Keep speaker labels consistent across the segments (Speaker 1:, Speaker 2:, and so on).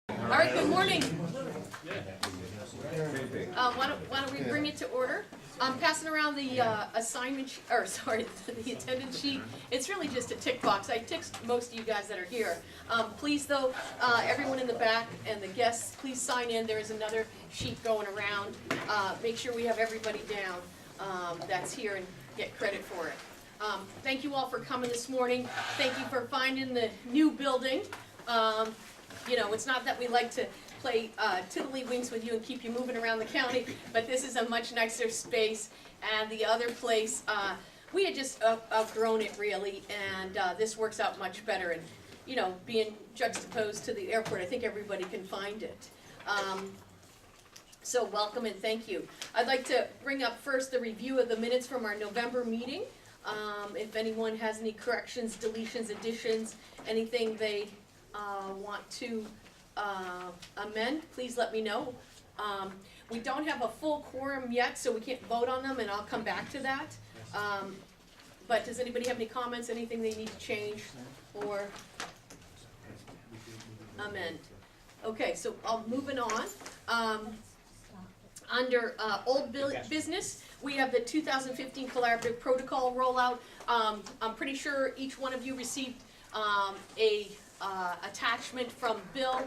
Speaker 1: All right, good morning. Why don't we bring it to order? I'm passing around the assignment, the attendance sheet. It's really just a tick box. I ticked most of you guys that are here. Please though, everyone in the back and the guests, please sign in. There is another sheet going around. Make sure we have everybody down that's here and get credit for it. Thank you all for coming this morning. Thank you for finding the new building. You know, it's not that we like to play tiddlywinks with you and keep you moving around the county, but this is a much nicer space. And the other place, we had just outgrown it really, and this works out much better. And you know, being juxtaposed to the airport, I think everybody can find it. So welcome and thank you. I'd like to bring up first the review of the minutes from our November meeting. If anyone has any corrections, deletions, additions, anything they want to amend, please let me know. We don't have a full quorum yet, so we can't vote on them, and I'll come back to that. But does anybody have any comments, anything they need to change or amend? Okay, so I'll moving on. Under old business, we have the 2015 collaborative protocol rollout. I'm pretty sure each one of you received a attachment from Bill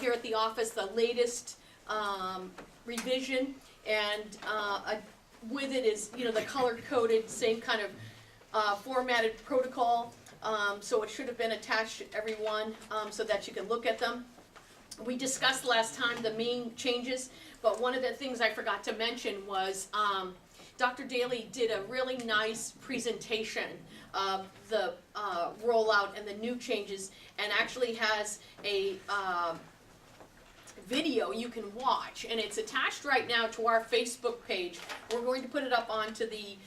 Speaker 1: here at the office, the latest revision, and with it is, you know, the color-coded, same kind of formatted protocol, so it should have been attached to everyone so that you can look at them. We discussed last time the main changes, but one of the things I forgot to mention was Dr. Daly did a really nice presentation of the rollout and the new changes, and actually has a video you can watch, and it's attached right now to our Facebook page. We're going to put it up onto the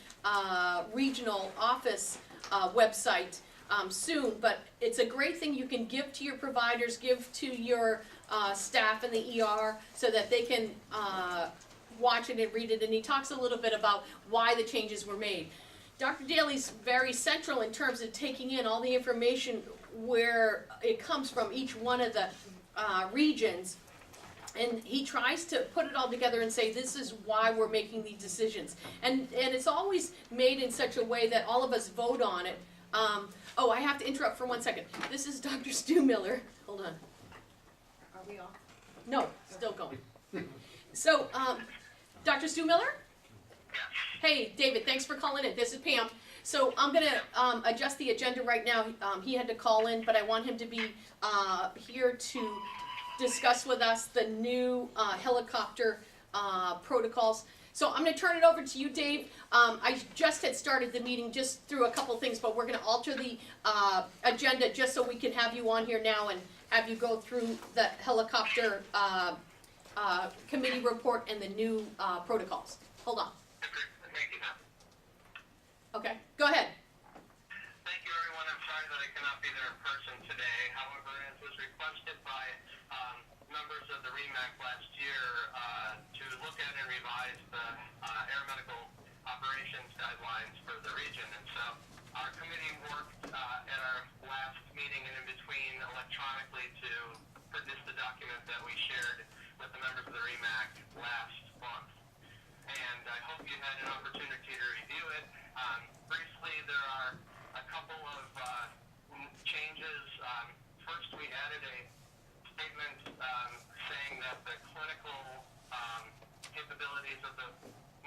Speaker 1: regional office website soon, but it's a great thing you can give to your providers, give to your staff in the ER, so that they can watch it and read it, and he talks a little bit about why the changes were made. Dr. Daly's very central in terms of taking in all the information where it comes from each one of the regions, and he tries to put it all together and say this is why we're making these decisions, and it's always made in such a way that all of us vote on it. Oh, I have to interrupt for 1 second. This is Dr. Stu Miller. Hold on. Are we off? No, still going. So, Dr. Stu Miller? Hey, David, thanks for calling in. This is Pam. So I'm going to adjust the agenda right now. He had to call in, but I want him to be here to discuss with us the new helicopter protocols. So I'm going to turn it over to you, Dave. I just had started the meeting just through a couple things, but we're going to alter the agenda just so we can have you on here now and have you go through the helicopter committee report and the new protocols. Hold on.
Speaker 2: Thank you, ma'am.
Speaker 1: Okay, go ahead.
Speaker 2: Thank you, everyone. I'm sorry that I cannot be there in person today. However, as was requested by members of the Remac last year to look at and revise the air medical operations guidelines for the region. And so our committee worked at our last meeting and in between electronically to produce the document that we shared with the members of the Remac last month. And I hope you had an opportunity to review it. Briefly, there are a couple of changes. First, we added a statement saying that the clinical capabilities of the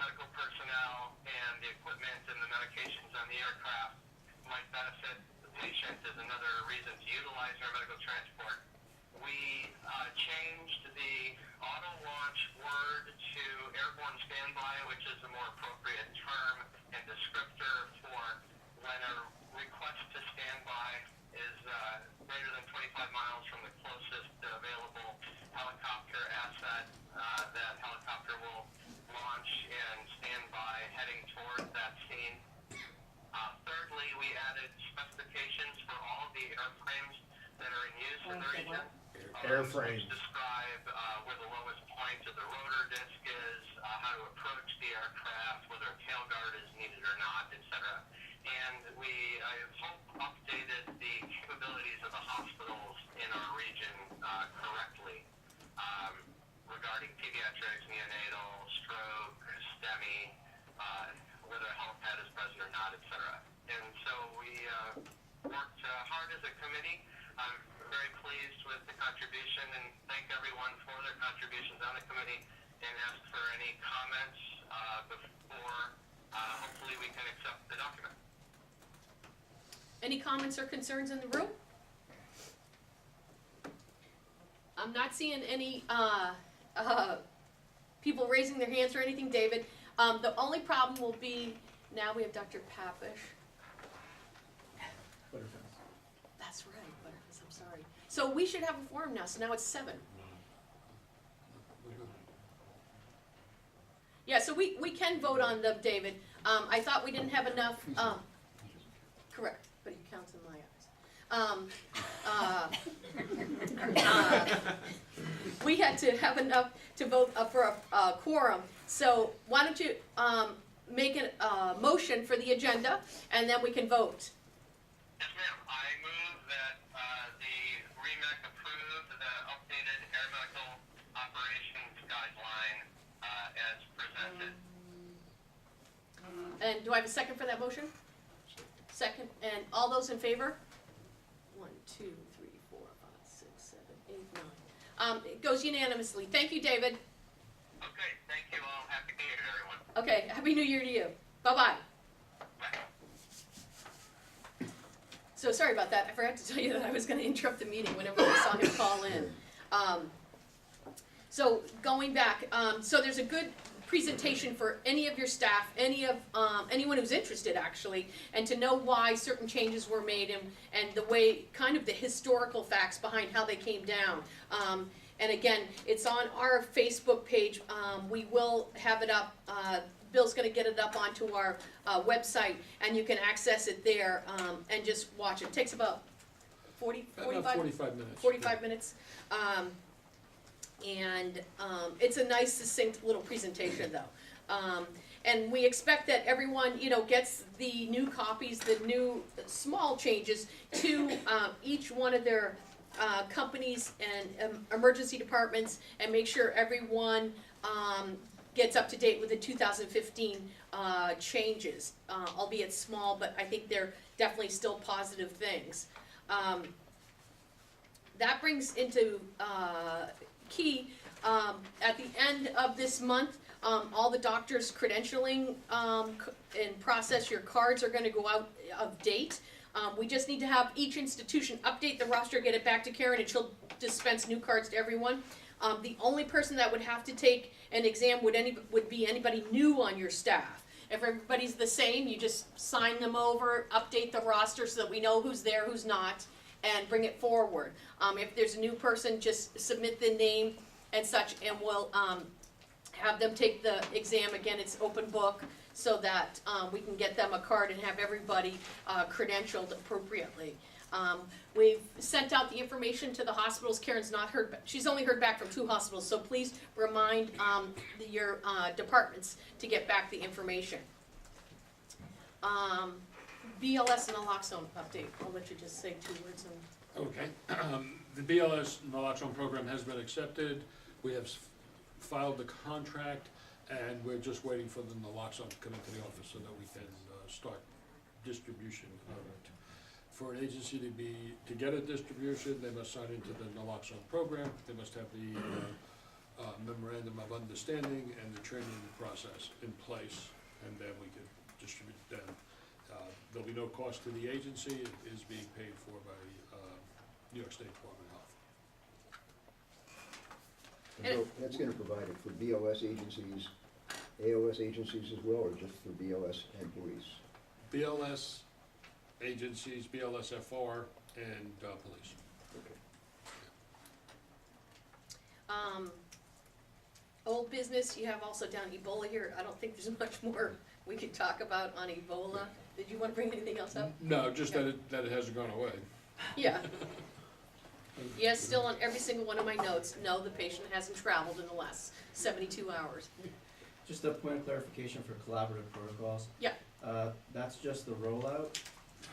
Speaker 2: medical personnel and the equipment and the medications on the aircraft might benefit the patient is another reason to utilize our medical transport. We changed the auto launch word to airborne standby, which is a more appropriate term and descriptor for when a request to standby is greater than 25 miles from the closest available helicopter asset. That helicopter will launch and stand by heading toward that scene. Thirdly, we added specifications for all of the airframes that are in use in the region.
Speaker 3: Airframes.
Speaker 2: Which describe where the lowest point of the rotor disc is, how to approach the aircraft, whether a tail guard is needed or not, etc. And we, I hope, updated the capabilities of the hospitals in our region correctly. pediatrics, neonatal, stroke, STEMI, whether a health pad is present or not, etc. And so we worked hard as a committee. I'm very pleased with the contribution and thank everyone for their contributions on the committee and ask for any comments before hopefully we can accept the document.
Speaker 1: Any comments or concerns in the room? I'm not seeing any people raising their hands or anything, David. The only problem will be, now we have Dr. Papish. That's right, Butterflies, I'm sorry. So we should have a forum now, so now it's 7. Yeah, so we can vote on them, David. I thought we didn't have enough, correct, but he counts in my eyes. We had to have enough to vote for a quorum. So why don't you make a motion for the agenda, and then we can vote.
Speaker 2: Yes, ma'am. I move that the Remac approve the updated air medical operations guideline as presented.
Speaker 1: And do I have a second for that motion? Second, and all those in favor? 1, 2, 3, 4, 5, 6, 7, 8, 9. It goes unanimously. Thank you, David.
Speaker 2: Okay, thank you all. Happy New Year to everyone.
Speaker 1: Okay, Happy New Year to you. Bye-bye.
Speaker 2: Bye.
Speaker 1: So sorry about that. I forgot to tell you that I was going to interrupt the meeting whenever I saw him call in. So going back, so there's a good presentation for any of your staff, anyone who's interested actually, and to know why certain changes were made and the way, kind of the historical facts behind how they came down. And again, it's on our Facebook page. We will have it up. Bill's going to get it up onto our website, and you can access it there and just watch it. It takes about 45
Speaker 3: minutes.
Speaker 1: 45 minutes. And it's a nice, succinct little presentation, though. And we expect that everyone, gets the new copies, the new small changes to each one of their companies and emergency departments, and make sure everyone gets up to date with the 2015 changes, albeit small, but I think they're definitely still positive things. That brings into key, at the end of this month, all the doctors' credentialing and process, your cards are gonna go out of date. We just need to have each institution update the roster, get it back to Karen, and she'll dispense new cards to everyone. The only person that would have to take an exam would be anybody new on your staff. If everybody's the same, you just sign them over, update the roster so that we know who's there, who's not, and bring it forward. If there's a new person, just submit the name and such, and we'll have them take the exam. Again, it's open book, so that we can get them a card and have everybody credentialed appropriately. We've sent out the information to the hospitals. Karen's not heard back. She's only heard back from 2 hospitals, so please remind your departments to get back the information. BLS and naloxone update. I'll let you just say 2 words on.
Speaker 3: Okay. The BLS naloxone program has been accepted. We have filed the contract, and we're just waiting for the naloxone to come into the office so that we can start distribution of it. For an agency to get a distribution, they must sign into the naloxone program. They must have the memorandum of understanding and the training process in place, and then we can distribute them. There'll be no cost to the agency. It is being paid for by New York State Department of Health.
Speaker 4: So that's going to provide it for BLS agencies, AOS agencies as well, or just for BLS and police?
Speaker 3: BLS agencies, BLSFR, and police.
Speaker 4: Okay.
Speaker 1: Old business, you have also down Ebola here. I don't think there's much more we could talk about on Ebola. Did you want to bring anything else up?
Speaker 3: No, just that it hasn't gone away.
Speaker 1: Yeah. Yes, still on every single one of my notes, no, the patient hasn't traveled in the last 72 hours.
Speaker 5: Just a point of clarification for collaborative protocols.
Speaker 1: Yeah.
Speaker 5: That's just the rollout.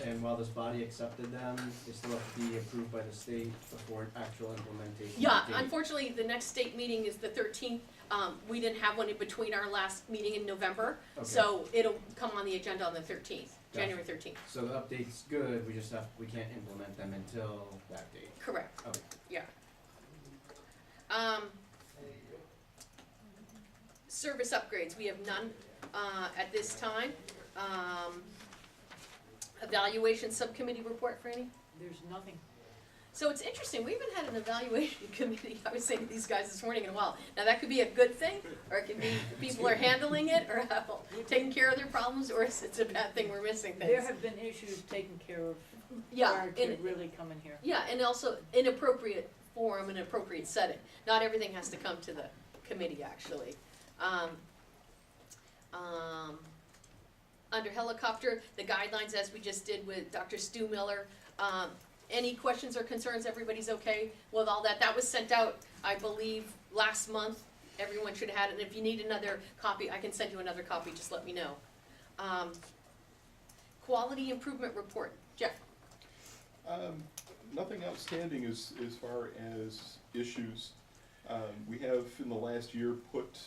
Speaker 5: And while this body accepted them, they still have to be approved by the state before actual implementation.
Speaker 1: Yeah,
Speaker 5: date.
Speaker 1: unfortunately, the next state meeting is the 13th. We didn't have one in between our last meeting in November,
Speaker 5: Okay.
Speaker 1: so it'll come on the agenda on the 13th, January 13th.
Speaker 5: So the update's good, we can't implement them until that date.
Speaker 1: Correct,
Speaker 5: Okay.
Speaker 1: yeah. Service upgrades, we have none at this time. Evaluation subcommittee report, Franny?
Speaker 6: There's nothing.
Speaker 1: So it's interesting, we haven't had an evaluation committee, I was saying to these guys this morning in a while. Now, that could be a good thing, or it could be people are handling it, or taking care of their problems, or it's a bad thing, we're missing things.
Speaker 6: There have been issues taken care of
Speaker 1: Yeah,
Speaker 6: prior to
Speaker 1: and,
Speaker 6: really coming here.
Speaker 1: yeah, and also inappropriate forum and appropriate setting. Not everything has to come to the committee, actually. Under helicopter, the guidelines, as we just did with Dr. Stu Miller, any questions or concerns, everybody's okay with all that? That was sent out, I believe, last month. Everyone should have had it, and if you need another copy, I can send you another copy, just let me know. Quality improvement report, Jeff?
Speaker 7: Nothing outstanding as far as issues. We have in the last year put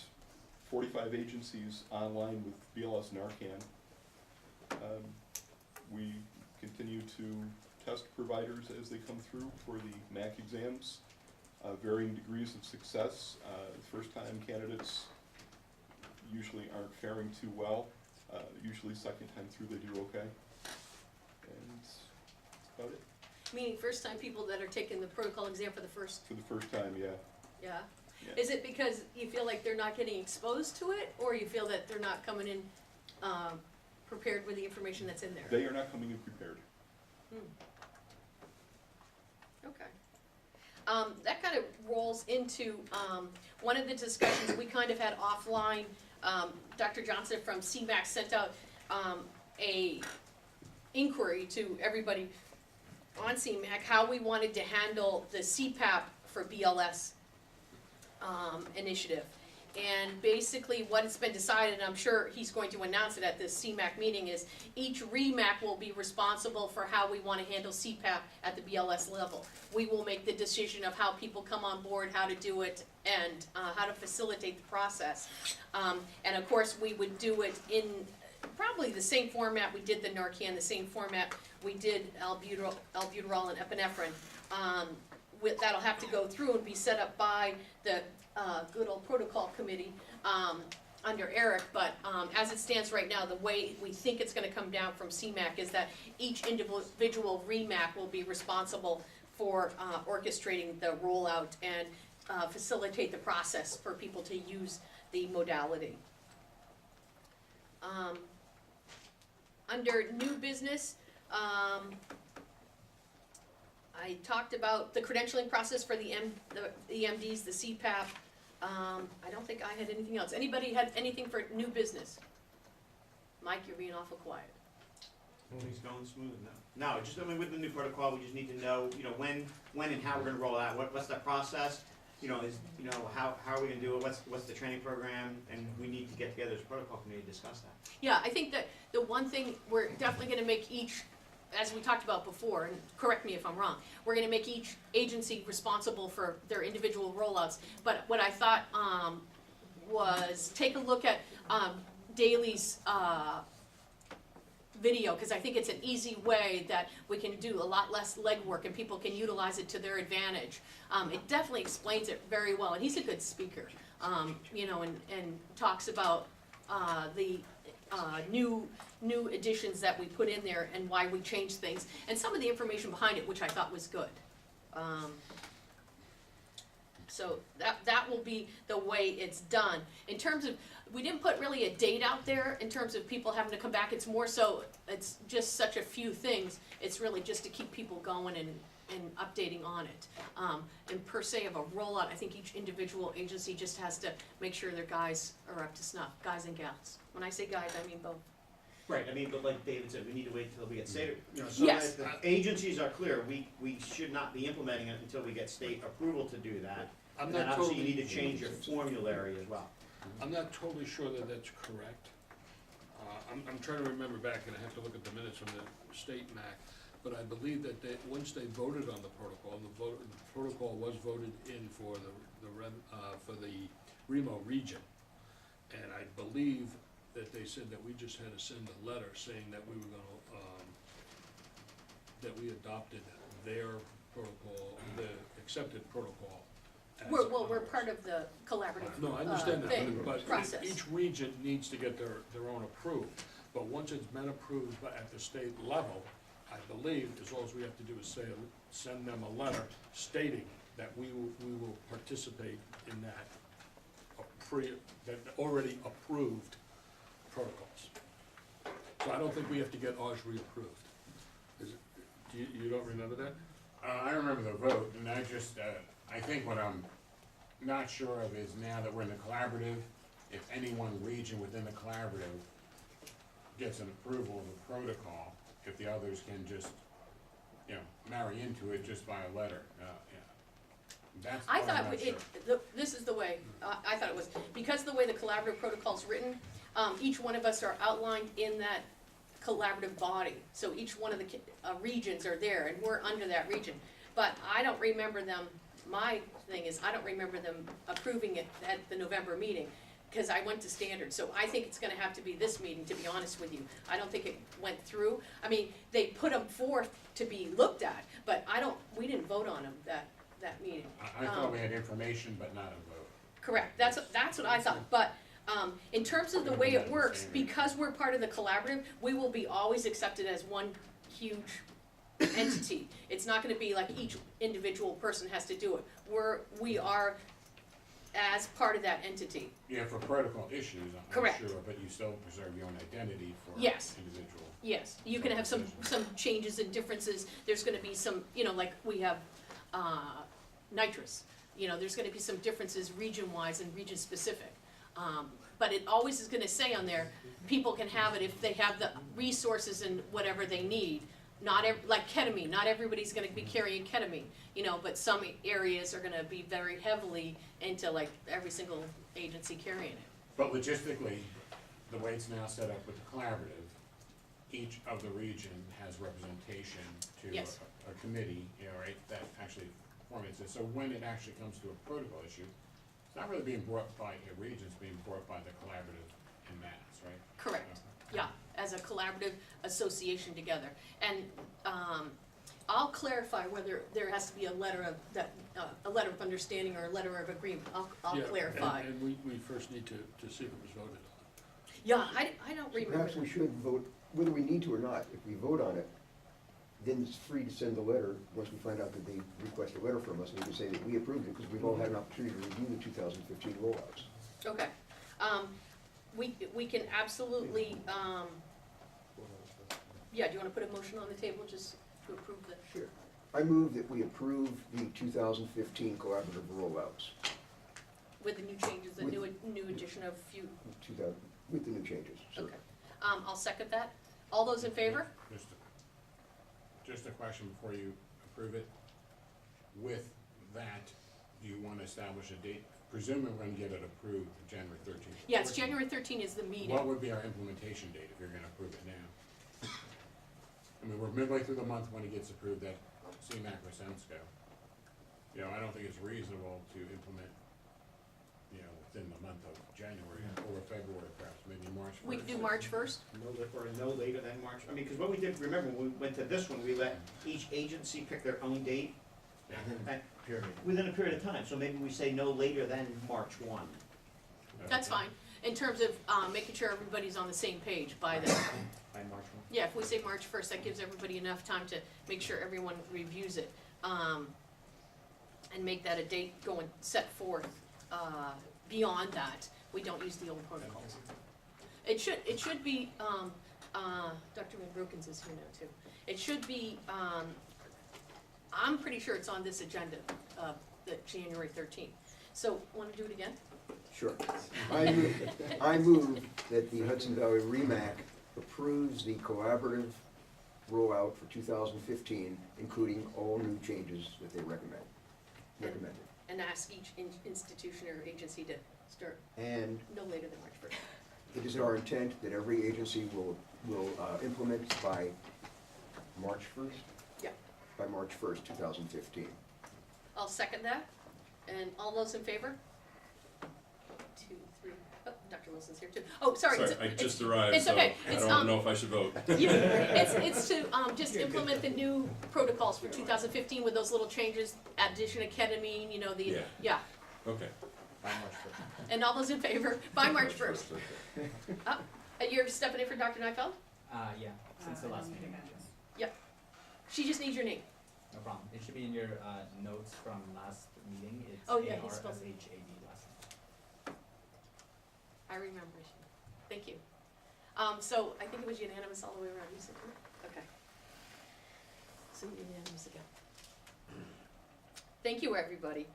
Speaker 7: 45 agencies online with BLS Narcan. We continue to test providers as they come through for the MAC exams, varying degrees of success. First-time candidates usually aren't faring too well. Usually second time through they do okay. And that's about it.
Speaker 1: Meaning first-time people that are taking the protocol exam for the first,
Speaker 7: For the first time, yeah.
Speaker 1: yeah?
Speaker 7: Yeah.
Speaker 1: Is it because you feel like they're not getting exposed to it, or you feel that they're not coming in prepared with the information that's in there?
Speaker 7: They are not coming in prepared.
Speaker 1: Okay. That kind of rolls into one of the discussions we kind of had offline. Dr. Johnson from Cmac sent out a inquiry to everybody on Cmac how we wanted to handle the CPAP for BLS initiative. And basically what has been decided, and I'm sure he's going to announce it at this CMAC meeting, is each Remac will be responsible for how we want to handle CPAP at the BLS level. We will make the decision of how people come on board, how to do it, and how to facilitate the process. And of course, we would do it in probably the same format we did the Narcan, the same format we did albuterol and epinephrine. That'll have to go through and be set up by the good old protocol committee under Eric, but as it stands right now, the way we think it's gonna come down from CMAC is that each individual Remac will be responsible for orchestrating the rollout and facilitate the process for people to use the modality. Under new business, I talked about the credentialing process for the EMDs, the CPAP. I don't think I had anything else. Anybody had anything for new business? Mike, you're being awful quiet.
Speaker 8: Everything's going smooth now. No, just, I mean, with the new protocol, we just need to know, when and how we're gonna roll it out. What's that process? How are we gonna do it? What's the training program? And we need to get together as a protocol committee to discuss that.
Speaker 1: Yeah, I think that the one thing, we're definitely gonna make each, as we talked about before, and correct me if I'm wrong, we're gonna make each agency responsible for their individual rollouts. But what I thought was take a look at Daly's video, because I think it's an easy way that we can do a lot less legwork and people can utilize it to their advantage. It definitely explains it very well, and he's a good speaker, and talks about the new additions that we put in there and why we changed things, and some of the information behind it, which I thought was good. So that will be the way it's done. In terms of, we didn't put really a date out there in terms of people having to come back. It's more so, it's just such a few things. It's really just to keep people going and updating on it. And per se of a rollout, I think each individual agency just has to make sure their guys are up to snuff, guys and gals. When I say guys, I mean both.
Speaker 8: Right, I mean, but like David said, we need to wait till we get state, so
Speaker 1: Yes.
Speaker 8: that the agencies are clear. We should not be implementing it until we get state approval to do that.
Speaker 3: I'm
Speaker 8: And then
Speaker 3: not
Speaker 8: obviously you
Speaker 3: totally,
Speaker 8: need to change your formulary as well.
Speaker 3: I'm not totally sure that that's correct. I'm trying to remember back, and I have to look at the minutes from the state MAC, but I believe that once they voted on the protocol was voted in for for the Remo region. And I believe that they said that we just had to send a letter saying that we were gonna, that we adopted their protocol, the accepted protocol. as
Speaker 1: We're
Speaker 3: ours.
Speaker 1: part of the collaborative,
Speaker 3: No, I understand
Speaker 1: thing,
Speaker 3: that, but
Speaker 1: process.
Speaker 3: each region needs to get their own approved. But once it's been approved at the state level, I believe, as all we have to do is send them a letter stating that we will participate in that that already approved protocols. So I don't think we have to get ours reapproved. You don't remember that?
Speaker 9: I remember the vote, and I just, I think what I'm not sure of is now that we're in the collaborative, if any one region within the collaborative gets an approval of the protocol, if the others can just, marry into it just by a letter, That's
Speaker 1: I
Speaker 9: what I'm
Speaker 1: thought
Speaker 9: not sure.
Speaker 1: this is the way, I thought it was, because the way the collaborative protocol's written, each one of us are outlined in that collaborative body. So each one of the regions are there, and we're under that region. But I don't remember them, my thing is, I don't remember them approving it at the November meeting, because I went to standard. So I think it's gonna have to be this meeting, to be honest with you. I don't think it went through. I mean, they put them forth to be looked at, but we didn't vote on them that meeting.
Speaker 9: I thought we had information, but not a vote.
Speaker 1: Correct, that's what I thought, but, in terms of the way it works, because we're part of the collaborative, we will be always accepted as one huge entity. It's not gonna be like each individual person has to do it. We are as part of that entity.
Speaker 9: Yeah, for protocol issues, I'm
Speaker 1: Correct.
Speaker 9: sure, but you still preserve your own identity for
Speaker 1: Yes.
Speaker 9: individual.
Speaker 1: Yes, you can have some changes and differences, there's gonna be some, like we have, nitrous. There's gonna be some differences region-wise and region-specific. But it always is gonna say on there, people can have it if they have the resources and whatever they need. Like ketamine, not everybody's gonna be carrying ketamine, but some areas are gonna be very heavily into like every single agency carrying it.
Speaker 9: But logistically, the way it's now set up with the collaborative, each of the region has representation to
Speaker 1: Yes.
Speaker 9: a committee, right, that actually formulates it. So when it actually comes to a protocol issue, it's not really being brought by a region, it's being brought by the collaborative en masse, right?
Speaker 1: Correct,
Speaker 9: Okay.
Speaker 1: yeah, as a collaborative association together. And, I'll clarify whether there has to be a letter of understanding or a letter of agreement, I'll
Speaker 3: Yeah,
Speaker 1: clarify.
Speaker 3: And we first need to see if it was voted on.
Speaker 1: Yeah, I don't remember.
Speaker 4: Perhaps we should vote, whether we need to or not, if we vote on it, then it's free to send the letter, once we find out that they request a letter from us, we can say that we approved it, because we've all had an opportunity to review the 2015 rollouts.
Speaker 1: Okay, we can absolutely, do you wanna put a motion on the table just to approve the?
Speaker 4: Sure. I move that we approve the 2015 collaborative rollouts,
Speaker 1: With the new changes, the new addition of few,
Speaker 4: 2000, with the new changes, sure.
Speaker 1: okay. I'll second that. All those in favor?
Speaker 9: Just a question before you approve it. With that, do you want to establish a date? Presumably we're going to get it approved January 13th.
Speaker 1: Yeah, it's January 13 is the meeting.
Speaker 9: What would be our implementation date if you're going to approve it now? I mean, we're midway through the month when it gets approved at CMAC or SEMSCO. I don't think it's reasonable to implement, within the month of January or February perhaps, maybe March 1st.
Speaker 1: We could do March 1st?
Speaker 8: No later than March, because what we did, remember, when we went to this one, we let each agency pick their own date. Within a period of time, so maybe we say no later than March 1.
Speaker 1: That's fine, in terms of, making sure everybody's on the same page by then.
Speaker 8: By March 1.
Speaker 1: Yeah, if we say March 1st, that gives everybody enough time to make sure everyone reviews it, and make that a date going, set forth. Beyond that, we don't use the old protocols. It should be, Dr. Van Brokens is here now too. It should be, I'm pretty sure it's on this agenda, the January 13th. So, wanna do it again?
Speaker 4: Sure. I move that the Hudson Valley Remac approves the collaborative rollout for 2015, including all new changes that they recommended.
Speaker 1: And ask each institution or agency to start
Speaker 4: And
Speaker 1: no later than March 1st.
Speaker 4: it is our intent that every agency will implement by March 1st?
Speaker 1: Yeah.
Speaker 4: By March 1st, 2015.
Speaker 1: I'll second that. And all those in favor? 2, 3. Oh, Dr. Wilson's here too. Oh, sorry.
Speaker 10: Sorry,
Speaker 1: it's-
Speaker 10: I just arrived,
Speaker 1: it's
Speaker 10: so
Speaker 1: okay.
Speaker 10: I
Speaker 1: It's,
Speaker 10: don't know if I should vote.
Speaker 1: Yeah, it's to just implement the new protocols for 2015 with those little changes, addition of ketamine, you know,
Speaker 10: Yeah.
Speaker 1: yeah.
Speaker 10: Okay.
Speaker 5: By March 1st.
Speaker 1: And all those in favor, by March 1st. You're stepping in for Dr. Neifeld?
Speaker 11: Yeah, since the last meeting.
Speaker 1: She just needs your name.
Speaker 11: No problem. It should be in your notes from last meeting. It's
Speaker 1: Oh, yeah, he's supposed to-
Speaker 11: ARSHAD last name.
Speaker 1: I remember. Thank you. So I think it was unanimous all the way around. You said, okay. So unanimous again. Thank you, everybody.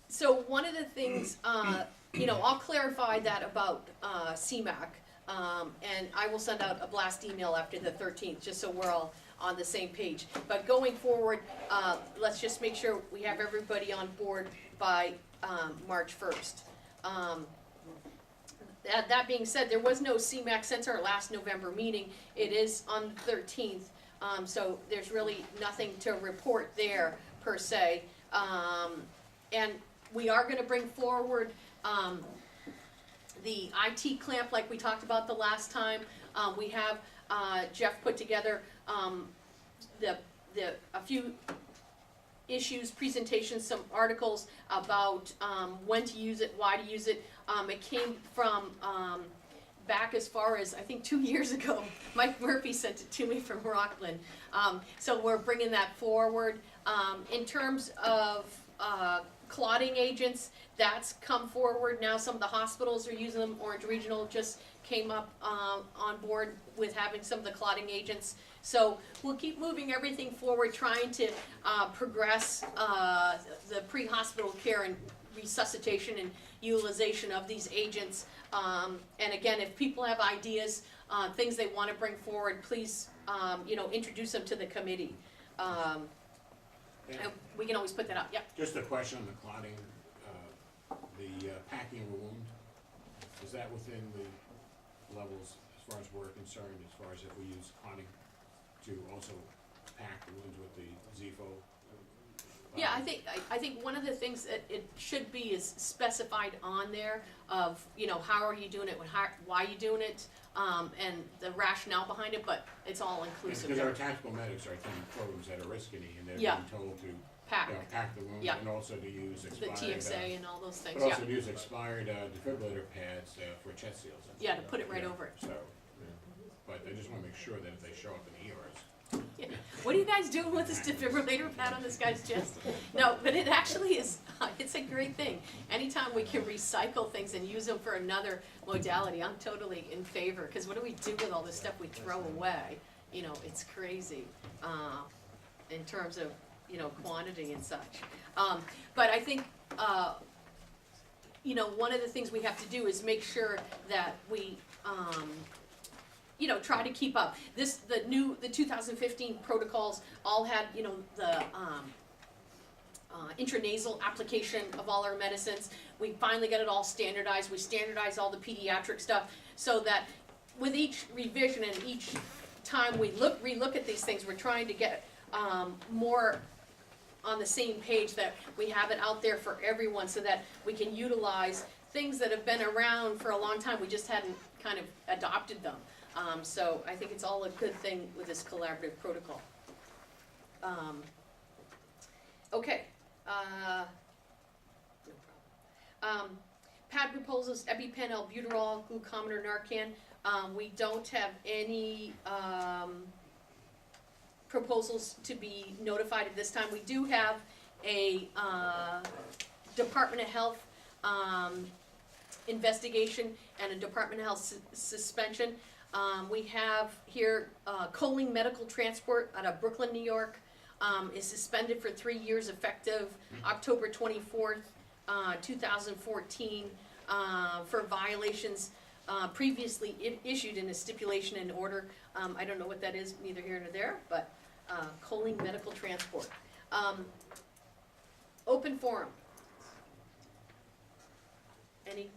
Speaker 1: So one of the things, you know, I'll clarify that about CMAC, and I will send out a blast email after the 13th, just so we're all on the same page. But going forward, let's just make sure we have everybody on board by March 1st. That being said, there was no CMAC since our last November meeting. It is on the 13th, so there's really nothing to report there per se. And we are gonna bring forward the IT clamp like we talked about the last time. We have Jeff put together a few issues, presentations, some articles about when to use it, why to use it. It came from back as far as, I think, 2 years ago. Mike Murphy sent it to me from Rockland. So we're bringing that forward. In terms of clotting agents, that's come forward. Now some of the hospitals are using them. Orange Regional just came up on board with having some of the clotting agents. So we'll keep moving everything forward, trying to progress the pre-hospital care and resuscitation and utilization of these agents. And again, if people have ideas, things they want to bring forward, please, you know, introduce them to the committee. And we can always put that out. Yep.
Speaker 9: Just a question on the clotting, the packing of a wound, is that within the levels as far as we're concerned, as far as if we use clotting to also pack the wounds with the ZFO?
Speaker 1: Yeah, I think one of the things that it should be is specified on there of, you know, how are you doing it, why you doing it, and the rationale behind it, but it's all inclusive.
Speaker 9: Because our tactical medics are attending programs that are risky, and they're
Speaker 1: Yeah.
Speaker 9: being told to
Speaker 1: Pack,
Speaker 9: pack the wounds
Speaker 1: Yeah.
Speaker 9: and also to use
Speaker 1: the
Speaker 9: expired.
Speaker 1: TXA and all those things,
Speaker 9: But
Speaker 1: yeah.
Speaker 9: also to use expired defibrillator pads for chest seals. and
Speaker 1: Yeah, to
Speaker 9: stuff.
Speaker 1: put it right
Speaker 9: Yeah,
Speaker 1: over it.
Speaker 9: So, but I just wanna make sure that if they show up in ERs,
Speaker 1: Yeah. What are you guys doing with this defibrillator pad on this guy's chest? No, but it actually is, it's a great thing. Anytime we can recycle things and use them for another modality, I'm totally in favor, because what do we do with all this stuff we throw away? You know, it's crazy, in terms of, you know, quantity and such. But I think, you know, one of the things we have to do is make sure that we, you know, try to keep up. The 2015 protocols all had, you know, the intranasal application of all our medicines. We finally got it all standardized. We standardized all the pediatric stuff so that with each revision and each time we relook at these things, we're trying to get more on the same page, that we have it out there for everyone so that we can utilize things that have been around for a long time. We just hadn't kind of adopted them. So I think it's all a good thing with this collaborative protocol. Okay. No problem. Pad proposals, EpiPen, albuterol, glucometer, Narcan. We don't have any proposals to be notified at this time. We do have a Department of Health investigation and a Department of Health suspension. We have here Coling Medical Transport out of Brooklyn, New York, is suspended for 3 years effective October 24th, 2014, for violations previously issued in a stipulation and order. I don't know what that is, neither here nor there, but Coling Medical Transport. Open forum. Any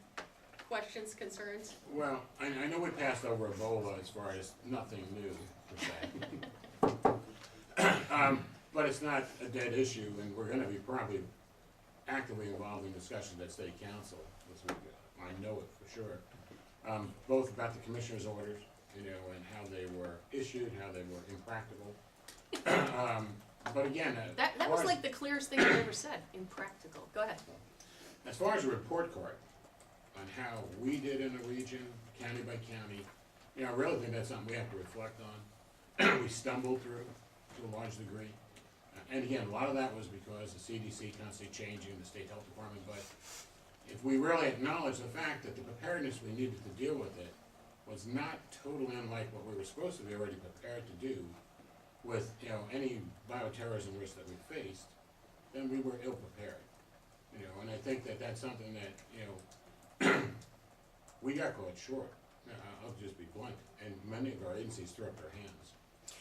Speaker 1: questions, concerns?
Speaker 9: Well, I know we passed over Ebola as far as nothing new, per se. But it's not a dead issue, and we're gonna be probably actively involved in discussions at state council this week. I know it for sure. Both about the commissioner's orders, you know, and how they were issued, how they were impractical. But again,
Speaker 1: That was like the clearest thing I've ever said, impractical. Go ahead.
Speaker 9: as far as a report card on how we did in the region, county by county, you know, I really think that's something we have to reflect on. We stumbled through to a large degree. And again, a lot of that was because the CDC constantly changing, the state health department, but if we really acknowledge the fact that the preparedness we needed to deal with it was not totally unlike what we were supposed to be already prepared to do with, you know, any bioterrorism risk that we faced, then we were ill-prepared. You know, and I think that that's something that, you know, we got caught short. I'll just be blunt, and many of our agencies threw up their hands.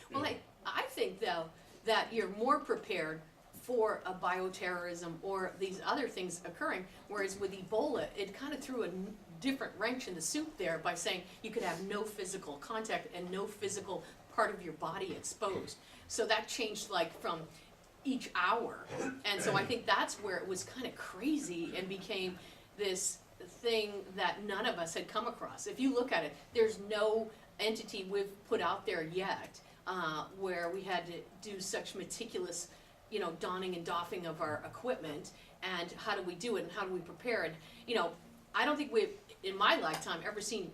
Speaker 9: You
Speaker 1: Well,
Speaker 9: know,
Speaker 1: I think though, that you're more prepared for a bioterrorism or these other things occurring, whereas with Ebola, it kind of threw a different wrench in the soup there by saying you could have no physical contact and no physical part of your body exposed. So that changed like from each hour. And so I think that's where it was kind of crazy and became this thing that none of us had come across. If you look at it, there's no entity we've put out there yet where we had to do such meticulous, you know, donning and doffing of our equipment, and how do we do it and how do we prepare it. You know, I don't think we've, in my lifetime, ever seen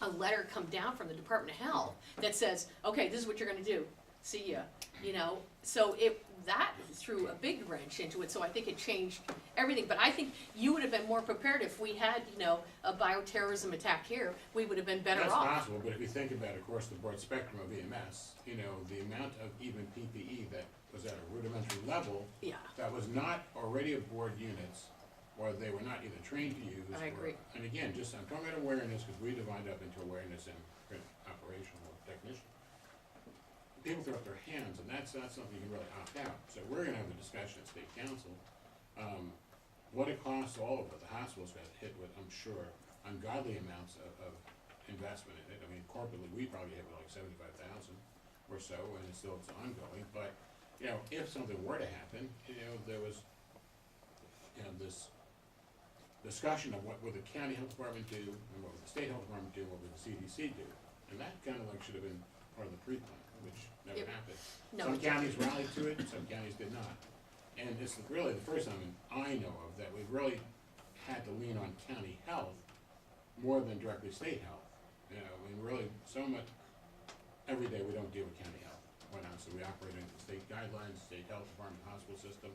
Speaker 1: a letter come down from the Department of Health that says, okay, this is what you're gonna do, see ya, you know? So that threw a big wrench into it, so I think it changed everything. But I think you would have been more prepared if we had, you know, a bioterrorism attack here, we would have been better
Speaker 9: That's
Speaker 1: off.
Speaker 9: possible, but if you think about across the board spectrum of EMS, you know, the amount of even PPE that was at a rudimentary level
Speaker 1: Yeah,
Speaker 9: that was not already aboard units, or they were not either trained to use.
Speaker 1: I agree.
Speaker 9: And again, just, I'm talking about awareness, because we divide up into awareness and operational technician. People throw up their hands, and that's not something you can really opt out. So we're gonna have a discussion at state council. What it costs all of it, the hospitals got hit with, I'm sure, ungodly amounts of investment in it. I mean, corporately, we probably have like 75,000 or so, and it's ongoing, but, you know, if something were to happen, you know, there was, you know, this discussion of what would the county health department do, and what would the state health department do, what would the CDC do? And that kind of like should have been part of the pre-plan, which never
Speaker 1: Yep.
Speaker 9: happened.
Speaker 1: no,
Speaker 9: Some counties rallied to it, some counties did not. And it's really the first time I know of that we really had to lean on county health more than directly state health. You know, I mean, really, so much, every day we don't deal with county health, quite honestly. We operate under the state guidelines, state health department, hospital system.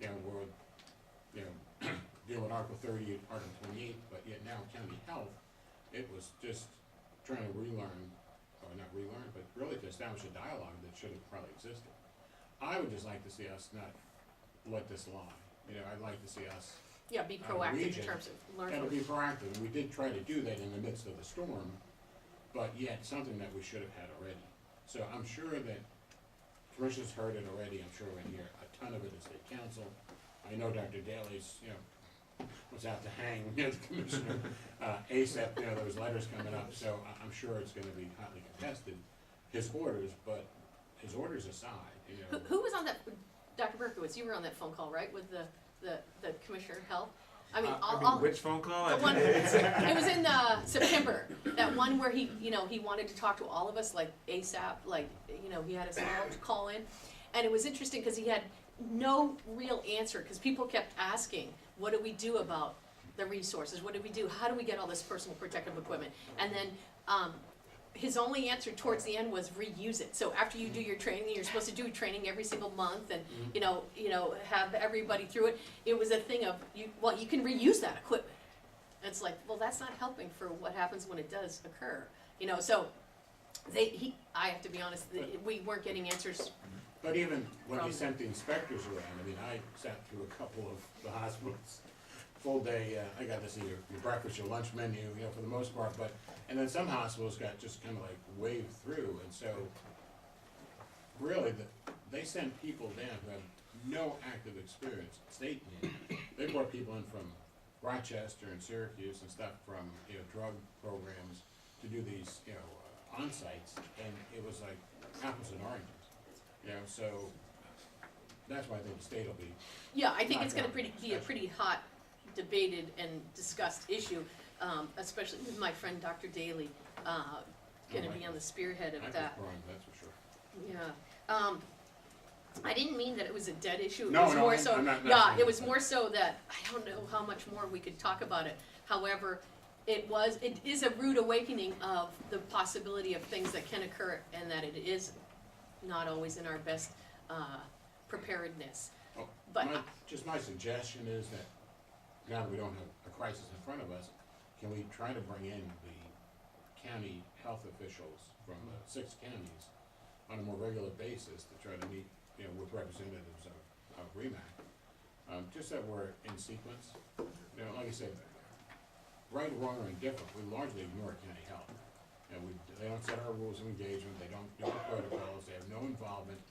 Speaker 9: You know, we're, you know, dealing with Article 30, Article 28, but yet now county health, it was just trying to relearn, or not relearn, but really to establish a dialogue that should have probably existed. I would just like to see us not let this lie. You know, I'd like to see us,
Speaker 1: yeah, be proactive in
Speaker 9: region,
Speaker 1: terms of
Speaker 9: and
Speaker 1: learning.
Speaker 9: be proactive, and we did try to do that in the midst of the storm, but yet something that we should have had already. So I'm sure that Commissioner's heard it already, I'm sure we're gonna hear a ton of it at state council. I know Dr. Daly's, you know, was out to hang, you know, the commissioner, ASAP, you know, there was letters coming up, so I'm sure it's gonna be hotly contested, his orders, but his orders aside, you know.
Speaker 1: Who was on that, Dr. Berkowitz, you were on that phone call, right, with the Commissioner of Health? I mean,
Speaker 10: which phone call?
Speaker 1: the one, it was in September, that one where he, you know, he wanted to talk to all of us, like ASAP, like, you know, he had us all to call in. And it was interesting, because he had no real answer, because people kept asking, what do we do about the resources? What do we do? How do we get all this personal protective equipment? And then, his only answer towards the end was reuse it. So after you do your training, you're supposed to do training every single month, and you know, have everybody through it. It was a thing of you can reuse that equipment. And it's like, well, that's not helping for what happens when it does occur. You know, so I have to be honest, we weren't getting answers.
Speaker 9: But even when
Speaker 1: From-
Speaker 9: he sent the inspectors around, I mean, I sat through a couple of the hospitals, full day, I got to see your breakfast, your lunch menu, you know, for the most part, but, and then some hospitals got just kind of like waved through, and so, really, they sent people down who have no active experience, state, they brought people in from Rochester and Syracuse and stuff from, drug programs to do these, on-sites, and it was like apples and oranges, so that's why I think the state will be,
Speaker 1: Yeah, I think it's gonna
Speaker 9: Background
Speaker 1: be a pretty hot debated and discussed issue, especially with my friend Dr. Daly, gonna be on the spearhead of
Speaker 9: I was
Speaker 1: that.
Speaker 9: wrong, that's for sure.
Speaker 1: Yeah, I didn't mean that it was a dead issue, it
Speaker 9: No,
Speaker 1: was
Speaker 9: no,
Speaker 1: more
Speaker 9: I'm
Speaker 1: so,
Speaker 9: not
Speaker 1: yeah,
Speaker 9: saying
Speaker 1: it was
Speaker 9: that.
Speaker 1: more so that, I don't know how much more we could talk about it. However, it is a rude awakening of the possibility of things that can occur, and that it is not always in our best, preparedness.
Speaker 9: Oh,
Speaker 1: But,
Speaker 9: my suggestion is that, now that we don't have a crisis in front of us, can we try to bring in the county health officials from the 6 counties on a more regular basis to try to meet, with representatives of Remac, just that we're in sequence. Like I said, right, wrong, or indifferent, we largely ignore county health. They don't set our rules of engagement, they don't do the protocols, they have no involvement.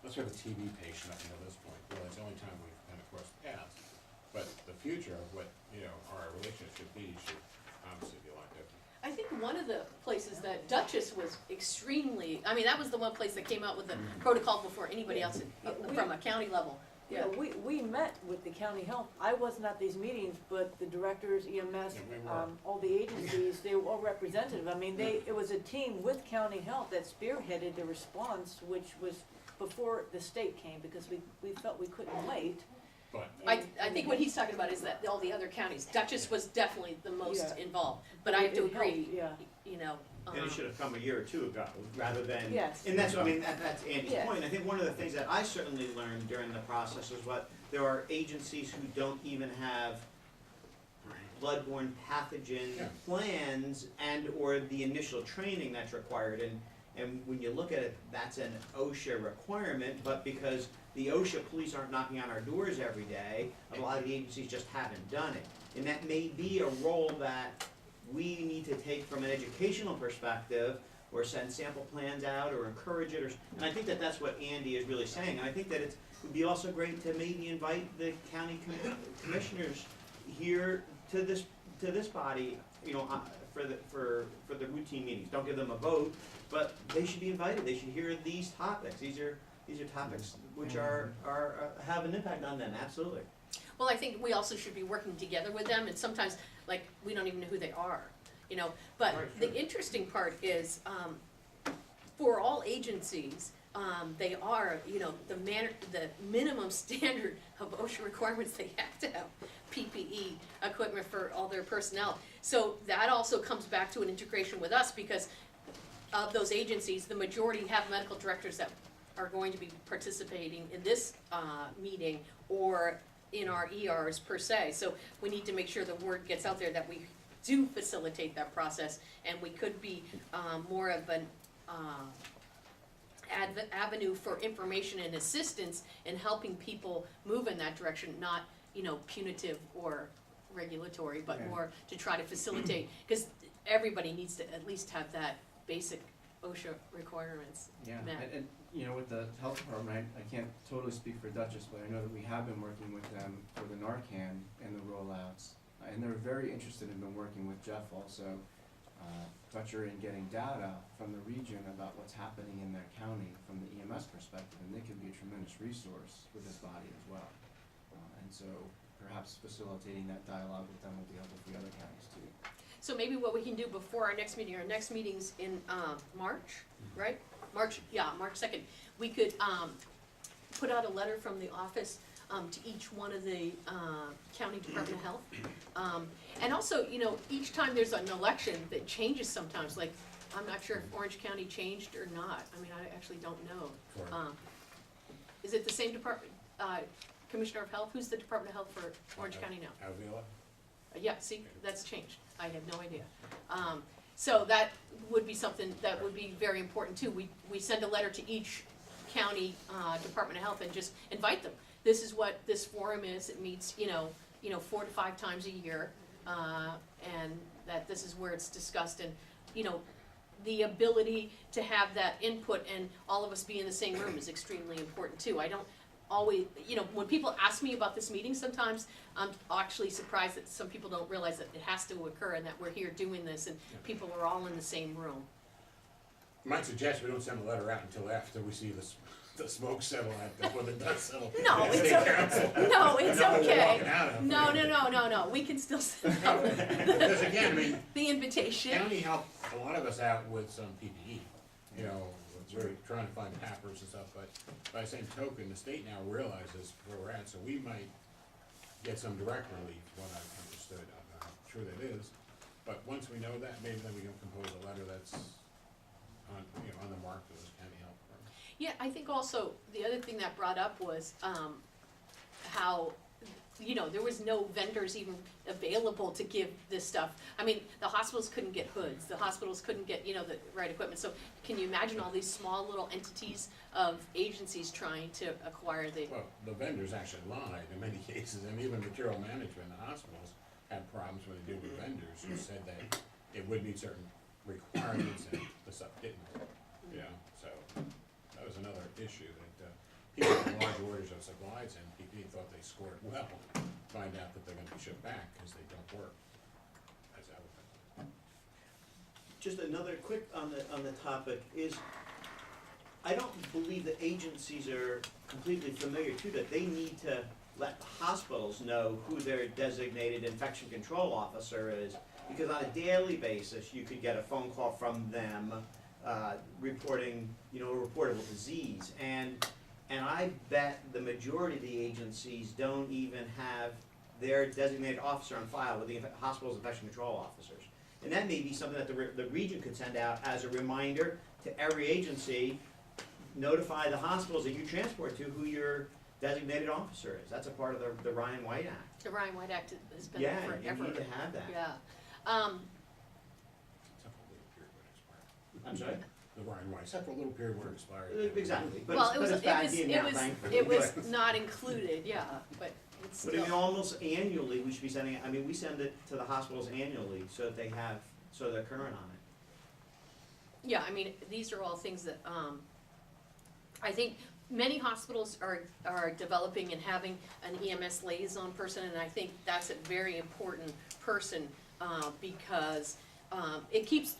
Speaker 9: Let's have a TB patient up until this point, well, it's the only time we've kind of crossed paths. But the future of what, our relationship should be should obviously be a lot different.
Speaker 1: I think one of the places that Dutchess was extremely, I mean, that was the one place that came out with the protocol before anybody else from a county level.
Speaker 6: Yeah, we met with the county health. I wasn't at these meetings, but the directors, EMS,
Speaker 9: Yeah, we were.
Speaker 6: all the agencies, they were all representative. I mean, it was a team with county health that spearheaded the response, which was before the state came, because we felt we couldn't wait.
Speaker 9: But,
Speaker 1: I think what he's talking about is that all the other counties, Dutchess was definitely the most
Speaker 6: Yeah.
Speaker 1: involved, but I have to
Speaker 6: It helped,
Speaker 1: agree,
Speaker 6: yeah.
Speaker 8: And it should have come a year or two ago, rather than.
Speaker 6: Yes.
Speaker 8: And that's, that's Andy's
Speaker 6: Yeah.
Speaker 8: point. I think one of the things that I certainly learned during the process was there are agencies who don't even have bloodborne pathogen
Speaker 9: Yeah.
Speaker 8: plans and/or the initial training that's required. And when you look at it, that's an OSHA requirement, but because the OSHA police aren't knocking on our doors every day, a lot of the agencies just haven't done it. And that may be a role that we need to take from an educational perspective, or send sample plans out, or encourage it, and I think that that's what Andy is really saying. And I think that it would be also great to maybe invite the county commissioners here to this body, for the routine meetings. Don't give them a vote, but they should be invited. They should hear these topics. These are topics which have an impact on them. Absolutely.
Speaker 1: well, I think we also should be working together with them, and sometimes, like, we don't even know who they are, But
Speaker 8: Right,
Speaker 1: the
Speaker 8: sure.
Speaker 1: interesting part is, for all agencies, they are, the minimum standard of OSHA requirements, they have to have PPE equipment for all their personnel. So that also comes back to an integration with us, because of those agencies, the majority have medical directors that are going to be participating in this, meeting, or in our ERs per se. So we need to make sure the word gets out there that we do facilitate that process, and we could be, more of an, avenue for information and assistance in helping people move in that direction, not, punitive or regulatory, but
Speaker 5: Yeah.
Speaker 1: more to try to facilitate, because everybody needs to at least have that basic OSHA requirements
Speaker 5: Yeah,
Speaker 1: met.
Speaker 5: and with the health department, I can't totally speak for Dutchess, but I know that we have been working with them for the Narcan and the rollouts. And they're very interested in been working with Jeff also, Butcher, in getting data from the region about what's happening in their county from the EMS perspective, and they can be a tremendous resource with this body as well. And so perhaps facilitating that dialogue with them will be helpful for the other counties too.
Speaker 1: So maybe what we can do before our next meeting's in, March, right? March 2nd, we could, put out a letter from the office, to each one of the, county Department of Health. And also, each time there's an election that changes sometimes, like, I'm not sure if Orange County changed or not, I mean, I actually don't know.
Speaker 9: For-
Speaker 1: Is it the same department, Commissioner of Health, who's the Department of Health for Orange County now?
Speaker 9: Avila?
Speaker 1: Yeah, see, that's changed, I had no idea. So that would be something that would be very important too. We send a letter to each county, Department of Health, and just invite them. This is what this forum is, it meets, 4 to 5 times a year, and that this is where it's discussed, and, the ability to have that input and all of us be in the same room is extremely important too. always, you know, when people ask me about this meeting sometimes, I'm actually surprised that some people don't realize that it has to occur and that we're here doing this and people are all in the same room.
Speaker 9: Might suggest we don't send a letter out until after we see the smoke settle or the dust settle.
Speaker 1: No,
Speaker 9: at
Speaker 1: it's
Speaker 9: State
Speaker 1: okay.
Speaker 9: Council.
Speaker 1: No, it's
Speaker 9: I know we're
Speaker 1: okay.
Speaker 9: walking out of
Speaker 1: No,
Speaker 9: it.
Speaker 1: no, we can still send out
Speaker 9: Because again, I mean,
Speaker 1: the invitation.
Speaker 9: county helped a lot of us out with some PPE, you know, we're trying to find pampers and stuff, but by the same token, the state now realizes where we're at, so we might get some direct relief, what I've understood, I'm not sure that is. But once we know that, maybe then we can compose a letter that's on, you know, on the mark for this county health program.
Speaker 1: Yeah, I think also, the other thing that brought up was, how, you know, there was no vendors even available to give this stuff. I mean, the hospitals couldn't get hoods, the hospitals couldn't get, you know, the right equipment, so can you imagine all these small little entities of agencies trying to acquire the,
Speaker 9: Well, the vendors actually lied in many cases, and even material management, the hospitals had problems when they deal with vendors who said that it would meet certain requirements and the stuff didn't, you know, so that was another issue that, people with large orders of supplies and PPE thought they scored well, find out that they're gonna be shipped back because they don't work as advertised.
Speaker 8: Just another quick on the topic is, I don't believe the agencies are completely familiar to that. They need to let the hospitals know who their designated infection control officer is, because on a daily basis, you could get a phone call from them, reporting, you know, a reportable disease. And I bet the majority of the agencies don't even have their designated officer on file with the hospital's infection control officers. And that may be something that the region could send out as a reminder to every agency, notify the hospitals that you transport to who your designated officer is. That's a part of the Ryan White Act.
Speaker 1: the Ryan White Act has been
Speaker 8: Yeah,
Speaker 1: there
Speaker 8: you
Speaker 1: forever.
Speaker 8: need to have that.
Speaker 1: Yeah,
Speaker 9: Except for a little period when it expired.
Speaker 8: I'm sorry?
Speaker 9: The Ryan White, except for a little period where it expired.
Speaker 8: Exactly, but
Speaker 1: well,
Speaker 8: it's back in now, thankfully.
Speaker 1: it was not included, yeah, but it's
Speaker 8: But I mean,
Speaker 1: still,
Speaker 8: almost annually, we should be sending, I mean, we send it to the hospitals annually, so that they have, so they're current on it.
Speaker 1: yeah, I mean, these are all things that, I think many hospitals are developing and having an EMS liaison person, and I think that's a very important person, because, it keeps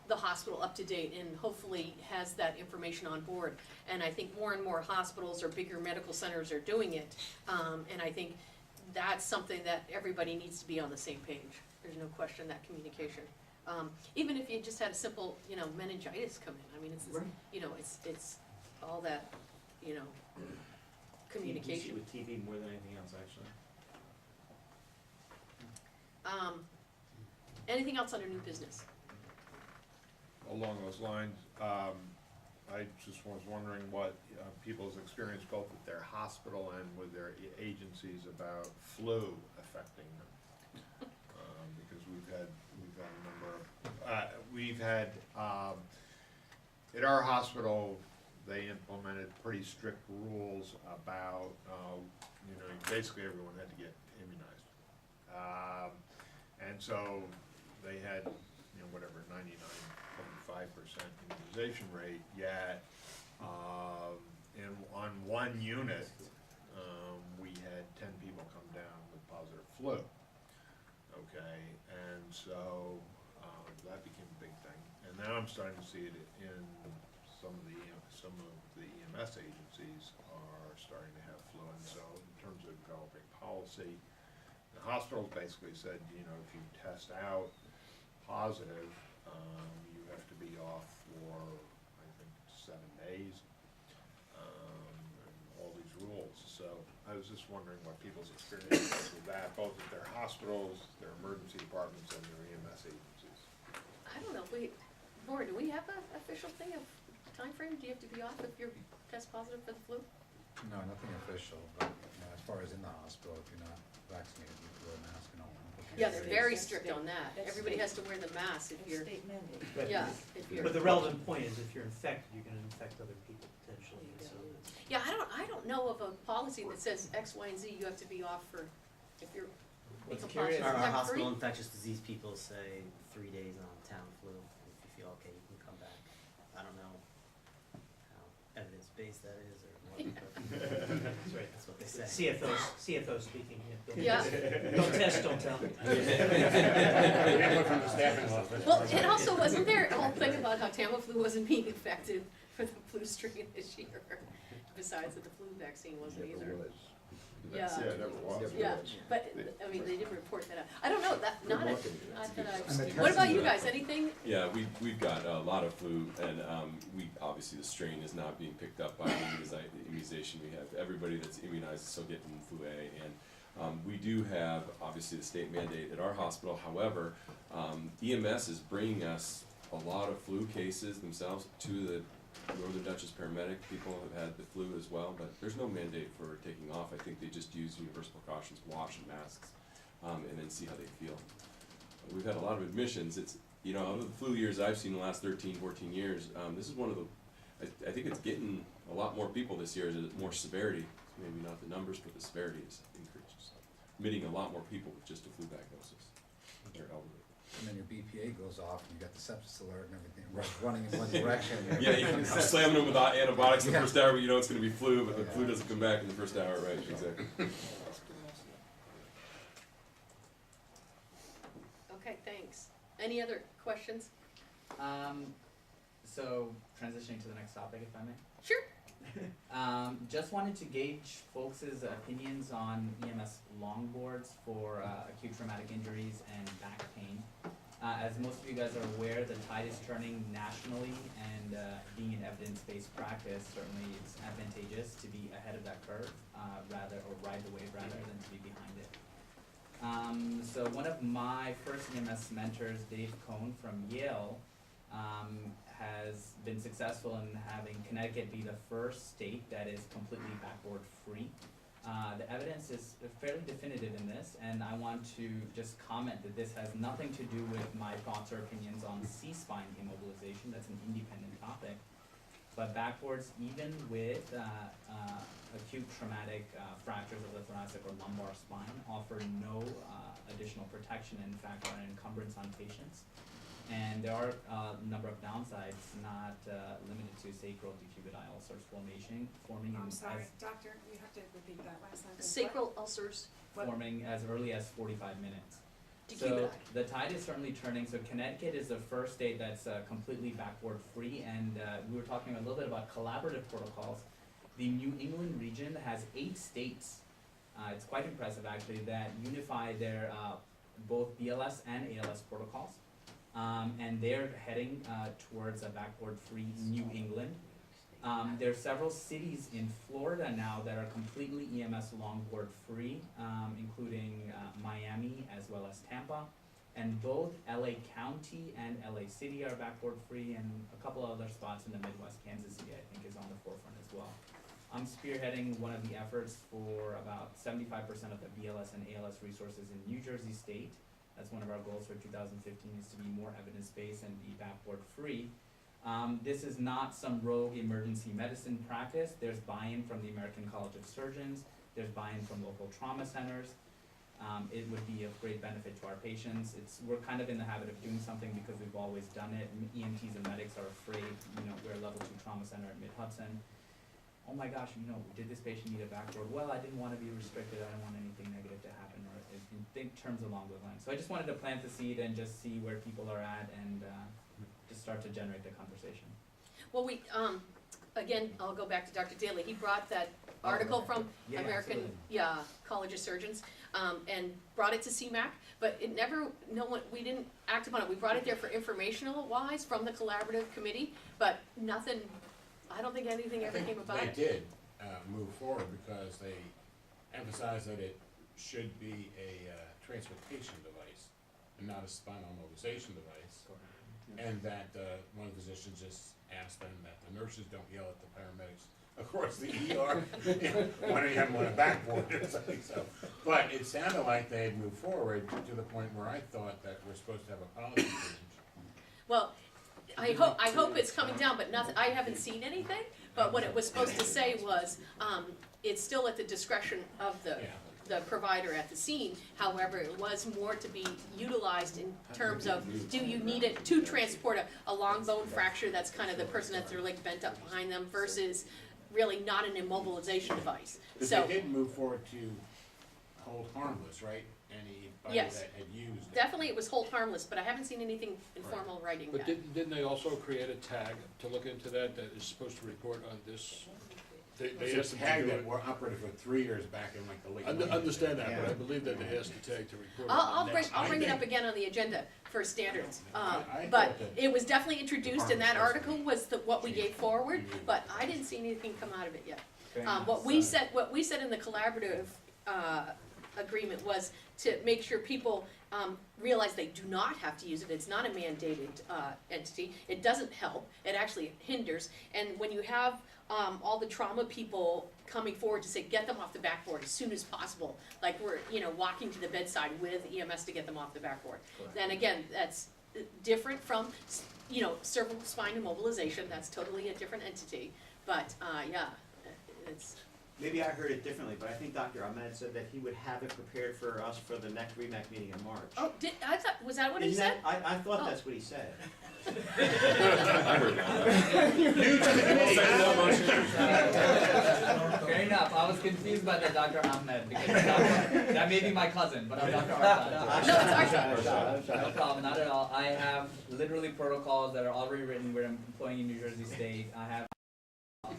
Speaker 1: the hospital up to date and hopefully has that information on board. And I think more and more hospitals or bigger medical centers are doing it, and I think that's something that everybody needs to be on the same page. There's no question, that communication. Even if you just had a simple, you know, meningitis come in, I mean, it's,
Speaker 8: Right.
Speaker 1: you know, it's all that, you know, communication.
Speaker 8: With TV more than anything else, actually.
Speaker 1: Anything else under new business?
Speaker 10: Along those lines, I just was wondering what people's experience both at their hospital and with their agencies about flu affecting them. Because we've had a number of, at our hospital, they implemented pretty strict rules about, you know, basically everyone had to get immunized. And so they had, you know, whatever, 99.5% immunization rate, yet on one unit, we had 10 people come down with positive flu. Okay, and so that became a big thing. And now I'm starting to see it in some of the EMS agencies are starting to have flu. And so in terms of developing policy, the hospitals basically said, you know, if you test out positive, you have to be off for, I think, 7 days, and all these rules. So I was just wondering what people's experience was with that, both at their hospitals, their emergency departments, and their EMS agencies.
Speaker 1: I don't know, if we, Laura, do we have an official thing of time frame? Do you have to be off if you're test positive for the flu?
Speaker 12: No, nothing official, but, you know, as far as in the hospital, if you're not vaccinated, you have to wear a mask and all.
Speaker 1: Yeah, they're very
Speaker 6: That's
Speaker 1: strict
Speaker 6: state-
Speaker 1: on that.
Speaker 6: that's
Speaker 1: Everybody
Speaker 6: state-
Speaker 1: has to wear the mask if
Speaker 6: It's
Speaker 1: you're,
Speaker 6: state mandate.
Speaker 1: yeah, if you're.
Speaker 13: But the relevant point is if you're infected, you're gonna infect other people potentially, and so it's.
Speaker 1: Yeah, I don't know of a policy that says X, Y, and Z, you have to be off for, if you're.
Speaker 11: What's
Speaker 1: it's a
Speaker 11: curious,
Speaker 1: positive.
Speaker 11: our
Speaker 1: Is that
Speaker 11: hospital
Speaker 1: free?
Speaker 11: infectious disease people say 3 days on town flu. If you feel okay, you can come back. I don't know how evidence-based that is or what
Speaker 13: That's right, that's what they say. CFO speaking,
Speaker 1: Yeah.
Speaker 13: Don't test, don't tell.
Speaker 9: Input from the staffing office.
Speaker 1: Well, and also, wasn't there a whole thing about how Tamiflu wasn't being effective for the flu strain this year? Besides that the flu vaccine wasn't either.
Speaker 4: Never was.
Speaker 1: Yeah.
Speaker 10: Yeah, it never was.
Speaker 4: Never
Speaker 1: Yeah,
Speaker 4: was.
Speaker 1: but, I mean, they didn't report that out. I don't know, that, not,
Speaker 4: Good marketing.
Speaker 1: not that
Speaker 12: And the
Speaker 1: I've, what about
Speaker 12: testing-
Speaker 1: you guys, anything?
Speaker 14: Yeah, we've got a lot of flu, and we, obviously the strain is not being picked up by the immunization we have. Everybody that's immunized is still getting flu A, and we do have, obviously, the state mandate at our hospital. However, EMS is bringing us a lot of flu cases themselves to the Northern Dutchess paramedic. People have had the flu as well, but there's no mandate for taking off. I think they just use universal precautions, wash and masks, and then see how they feel. We've had a lot of admissions. It's, you know, of the flu years I've seen in the last 13, 14 years, this is one of the, I think it's getting a lot more people this year, more severity. Maybe not the numbers, but the severity is increased. Admitting a lot more people with just a flu diagnosis. They're elderly.
Speaker 12: And then your BPA goes off and you got the sepsis alert and everything, running in one direction.
Speaker 14: Yeah, you're slamming them with antibiotics in the first hour, but you know it's going to be flu, but the flu doesn't come back in the first hour, right? Exactly.
Speaker 1: Okay, thanks. Any other questions?
Speaker 11: So transitioning to the next topic, if I may.
Speaker 1: Sure.
Speaker 11: Just wanted to gauge folks' opinions on EMS longboards for acute traumatic injuries and back pain. As most of you guys are aware, the tide is turning nationally, and being an evidence-based practice, certainly it's advantageous to be ahead of that curve, or ride the wave rather than to be behind it. So one of my first EMS mentors, Dave Cohn from Yale, has been successful in having Connecticut be the first state that is completely backboard free. The evidence is fairly definitive in this, and I want to just comment that this has nothing to do with my thoughts or opinions on C-spine immobilization. That's an independent topic. But backboards, even with acute traumatic fractures of the thoracic or lumbar spine, offer no additional protection, and in fact are an encumbrance on patients. And there are a number of downsides, not limited to sacral decubitile ulcers forming.
Speaker 15: I'm
Speaker 11: in
Speaker 15: sorry,
Speaker 11: as,
Speaker 15: doctor, you have to repeat that last sentence.
Speaker 1: Sacral ulcers,
Speaker 15: What?
Speaker 11: forming as early as 45 minutes. So
Speaker 1: decubiti.
Speaker 11: the tide is certainly turning. So Connecticut is the first state that's completely backboard free, and we were talking a little bit about collaborative protocols. The New England region has 8 states. It's quite impressive actually that unify their both BLS and ALS protocols. And they're heading towards a backboard-free New England. There are several cities in Florida now that are completely EMS longboard-free, including Miami as well as Tampa. And both LA County and LA City are backboard-free, and a couple of other spots in the Midwest, Kansas City, I think, is on the forefront as well. I'm spearheading one of the efforts for about 75% of the BLS and ALS resources in New Jersey State. That's one of our goals for 2015, is to be more evidence-based and be backboard free. This is not some rogue emergency medicine practice. There's buy-in from the American College of Surgeons. There's buy-in from local trauma centers. It would be of great benefit to our patients. We're kind of in the habit of doing something because we've always done it. EMTs and medics are afraid, we're a level 2 trauma center at Mid-Hudson. Oh my gosh, did this patient need a backboard? Well, I didn't want to be restricted. I didn't want anything negative to happen, or in think terms along those lines. So I just wanted to plant the seed and just see where people are at, and just start to generate the conversation.
Speaker 1: Well, we, again, I'll go back to Dr. Daly. He brought that article from
Speaker 11: Yeah,
Speaker 1: American,
Speaker 11: absolutely.
Speaker 1: College of Surgeons, and brought it to CMAC, but it never, we didn't act upon it. We brought it there for informational wise from the collaborative committee, but nothing, I don't think anything ever came about it.
Speaker 9: They did move forward because they emphasized that it should be a transportation device and not a spinal mobilization device. And that one physician just asked them that the nurses don't yell at the paramedics across the ER. Why don't you have them on a backboard or something? So, but it sounded like they had moved forward to the point where I thought that we're supposed to have a policy change.
Speaker 1: Well, I hope it's coming down, but nothing, I haven't seen anything, but what it was supposed to say was, it's still at the discretion of the provider at the scene. However, it was more to be utilized in terms of, do you need it to transport a long bone fracture, that's kind of the person that's their leg bent up behind them, versus really not an immobilization device.
Speaker 9: Because
Speaker 1: So
Speaker 9: they did move forward to hold harmless, right? Anybody
Speaker 1: Yes.
Speaker 9: that had used it.
Speaker 1: definitely it was hold harmless, but I haven't seen anything in formal writing
Speaker 3: But
Speaker 1: that.
Speaker 3: didn't they also create a tag to look into that is supposed to report on this? They
Speaker 9: It's
Speaker 3: asked
Speaker 9: a
Speaker 3: them to
Speaker 9: tag
Speaker 3: do
Speaker 9: that
Speaker 3: it.
Speaker 9: were operative for 3 years back in like the late.
Speaker 3: Understand that, but I
Speaker 5: Yeah.
Speaker 3: believe that they asked the tag to report
Speaker 1: I'll
Speaker 3: on the next.
Speaker 1: bring it
Speaker 9: I
Speaker 1: up
Speaker 9: think-
Speaker 1: again on the agenda for standards.
Speaker 9: I
Speaker 1: But
Speaker 9: thought that
Speaker 1: it was definitely introduced in that
Speaker 9: department
Speaker 1: article was what we gave forward, but I didn't see anything come out of it yet.
Speaker 11: Fair enough.
Speaker 1: What we said in the collaborative, agreement was to make sure people, realize they do not have to use it, it's not a mandated, entity, it doesn't help, it actually hinders, and when you have, all the trauma people coming forward to say, get them off the backboard as soon as possible, like we're, walking to the bedside with EMS to get them off the backboard. Then again, that's different from, cervical spine immobilization, that's totally a different entity, but, yeah, it's,
Speaker 8: Maybe I heard it differently, but I think Dr. Ahmed said that he would have it prepared for us for the next Remac meeting in March.
Speaker 1: oh, was that what he
Speaker 8: Isn't
Speaker 1: said?
Speaker 8: that, I thought
Speaker 1: Oh.
Speaker 8: that's what he said.
Speaker 14: I heard that.
Speaker 11: Fair enough, I was confused by the Dr. Ahmed, because that may be my cousin, but I'm Dr. Arshad.
Speaker 1: No, it's
Speaker 11: No problem, not at all. I have literally protocols that are already written. We're employing in New Jersey State. I have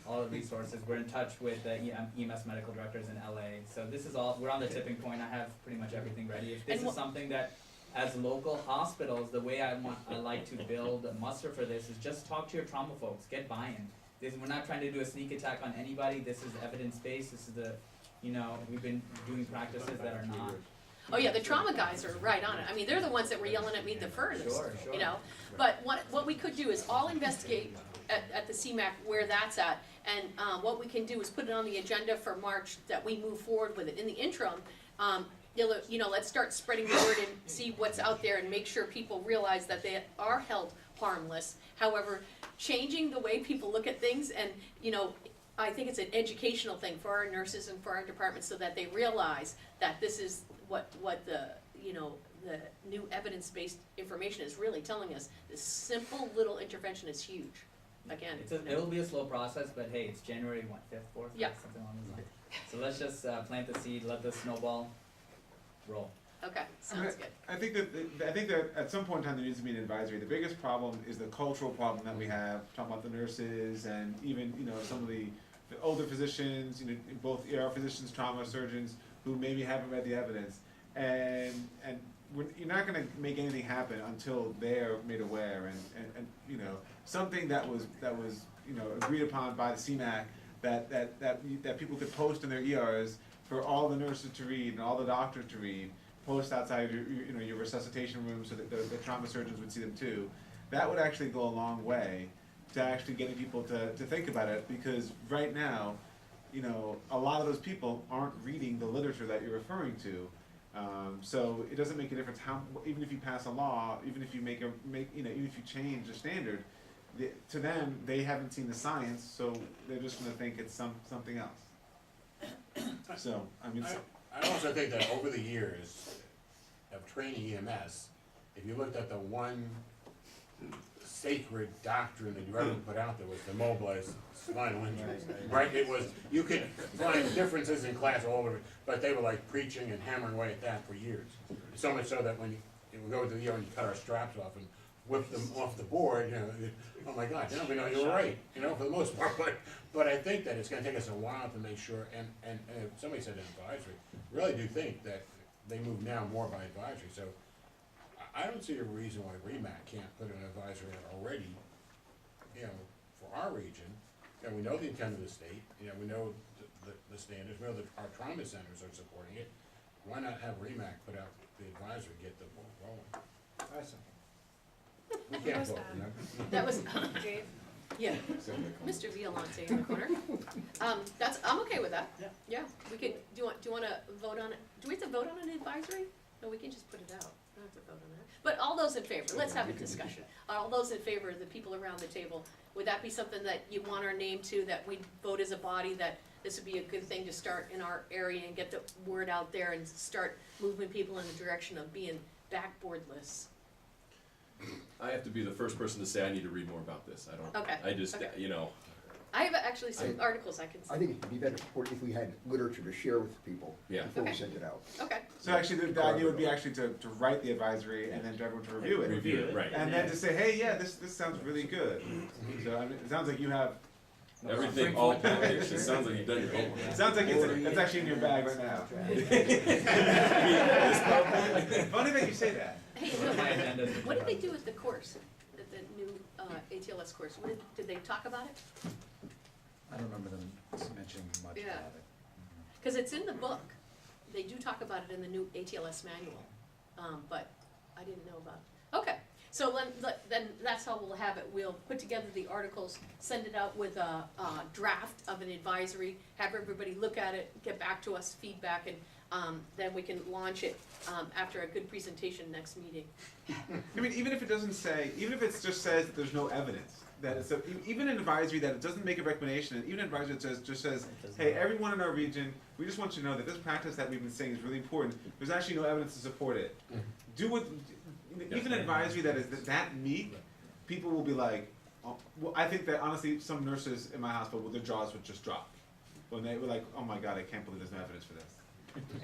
Speaker 11: all the resources. We're in touch with the EMS medical directors in LA. So this is all, we're on the tipping point. I have pretty much everything ready. If this
Speaker 1: And
Speaker 11: is something that, as local hospitals, the way I like to build a muster for this is just talk to your trauma folks, get buy-in. We're not trying to do a sneak attack on anybody. This is evidence-based. This is we've been doing practices that are not.
Speaker 1: Oh yeah, the trauma guys are right on it. I mean, they're the ones that were yelling at me the furthest,
Speaker 11: Sure.
Speaker 1: But what we could do is all investigate at the CMAC where that's at, and what we can do is put it on the agenda for March that we move forward with it. In the interim, let's start spreading the word and see what's out there and make sure people realize that they are held harmless. However, changing the way people look at things and, I think it's an educational thing for our nurses and for our departments so that they realize that this is what the new evidence-based information is really telling us. This simple little intervention is huge. Again.
Speaker 11: It'll be a slow process, but hey, it's January 5th, 4th,
Speaker 1: Yeah.
Speaker 11: something along those lines. So let's just plant the seed, let the snowball roll.
Speaker 1: Okay, sounds good.
Speaker 16: I think that at some point in time there needs to be an advisory. The biggest problem is the cultural problem that we have, talking about the nurses and even, some of the older physicians, both ER physicians, trauma surgeons, who maybe haven't read the evidence. And you're not gonna make anything happen until they're made aware and something that was agreed upon by the CMAC that people could post in their ERs for all the nurses to read and all the doctors to read, post outside your resuscitation room so that the trauma surgeons would see them too. That would actually go a long way to actually getting people to think about it, because right now, a lot of those people aren't reading the literature that you're referring to. So it doesn't make a difference even if you pass a law, even if you even if you change the standard, to them, they haven't seen the science, so they're just gonna think it's something else. So,
Speaker 9: I also think that over the years of training EMS, if you looked at the one sacred doctrine that you ever put out there was the mobilized spinal injuries, right? It was, you could find differences in class all over, but they were like preaching and hammering away at that for years. So much so that when you would go to the ER and you cut our straps off and whip them off the board, oh my God, we know you were right, for the most part. But I think that it's gonna take us a while to make sure, and somebody said advisory, really do think that they move now more by advisory, so I don't see a reason why Remac can't put an advisory out already, for our region. We know the intent of the state, we know the standards, we know that our trauma centers are supporting it. Why not have Remac put out the advisory, get the ball rolling? We can't vote,
Speaker 1: That was, yeah, Mr. Violante in the corner. I'm okay with that. Yeah, we could, do you wanna vote on it? Do we have to vote on an advisory? No, we can just put it out. We don't have to vote on that. But all those in favor, let's have a discussion. All those in favor, the people around the table, would that be something that you want our name to, that we vote as a body, that this would be a good thing to start in our area and get the word out there and start moving people in the direction of being backboardless?
Speaker 14: I have to be the first person to say I need to read more about this. I don't.
Speaker 1: Okay,
Speaker 14: I just,
Speaker 1: okay. I have actually some articles I can
Speaker 4: I
Speaker 1: send.
Speaker 4: think it'd be better support if we had literature to share with people
Speaker 14: Yeah.
Speaker 4: before we
Speaker 1: Okay.
Speaker 4: send it out.
Speaker 1: Okay,
Speaker 16: So actually, the idea would be actually to write the advisory and then to everyone to review it.
Speaker 14: Review it, right.
Speaker 16: And then to say, hey, yeah, this sounds really good. So, I mean, it sounds like you have,
Speaker 14: Everything, all packaged, it sounds like you've done your homework.
Speaker 16: it sounds like it's actually in your bag right now. Funny that you say that.
Speaker 1: hey,
Speaker 11: My agenda.
Speaker 1: what did they do with the course, the new ATLS course? Did they talk about it?
Speaker 12: I don't remember them mentioning much
Speaker 1: Yeah.
Speaker 12: about it.
Speaker 1: Because it's in the book. They do talk about it in the new ATLS manual, but I didn't know about it. Okay, so then that's how we'll have it. We'll put together the articles, send it out with a draft of an advisory, have everybody look at it, get back to us, feedback, and then we can launch it after a good presentation next meeting.
Speaker 16: I mean, even if it doesn't say, even if it just says that there's no evidence, that it's even an advisory that it doesn't make a recommendation, even an advisory that just says, hey, everyone in our region, we just want you to know that this practice that we've been saying is really important. There's actually no evidence to support it. Do what, even an advisory that is that meek, people will be like, oh, well, I think that honestly, some nurses in my hospital, their jaws would just drop when they were like, oh my God, I can't believe there's no evidence for this.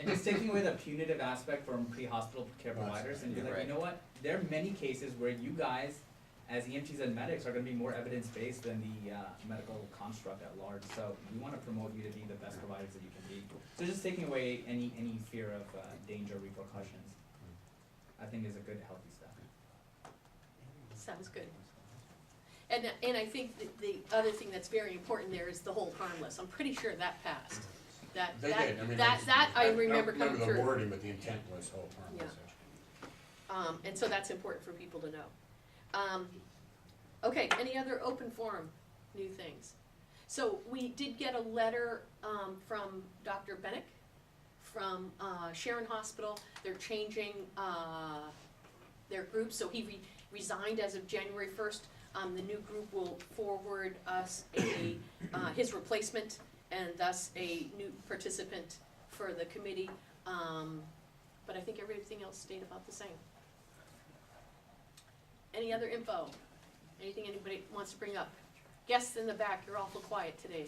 Speaker 11: And just taking away the punitive aspect from pre-hospital care providers and be like, you know what, there are many cases where you guys, as EMTs and medics, are gonna be more evidence-based than the medical construct at large, so we wanna promote you to be the best providers that you can be. So just taking away any fear of danger, repercussions, I think is a good, healthy step.
Speaker 1: Sounds good. And I think the other thing that's very important there is the hold harmless. I'm pretty sure that passed.
Speaker 9: They did, I mean,
Speaker 1: That I remember coming
Speaker 9: the
Speaker 1: through.
Speaker 9: wording, but the intent was whole harmless.
Speaker 1: And so that's important for people to know. Okay, any other open forum, new things? So we did get a letter from Dr. Bennick from Sharon Hospital. They're changing their group, so he resigned as of January 1st. The new group will forward us his replacement and thus a new participant for the committee. But I think everything else stayed about the same. Any other info? Anything anybody wants to bring up? Guests in the back, you're awful quiet today.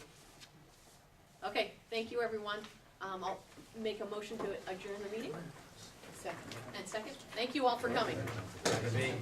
Speaker 1: Okay, thank you, everyone. I'll make a motion to adjourn the meeting.
Speaker 6: Second.
Speaker 1: And second, thank you all for coming.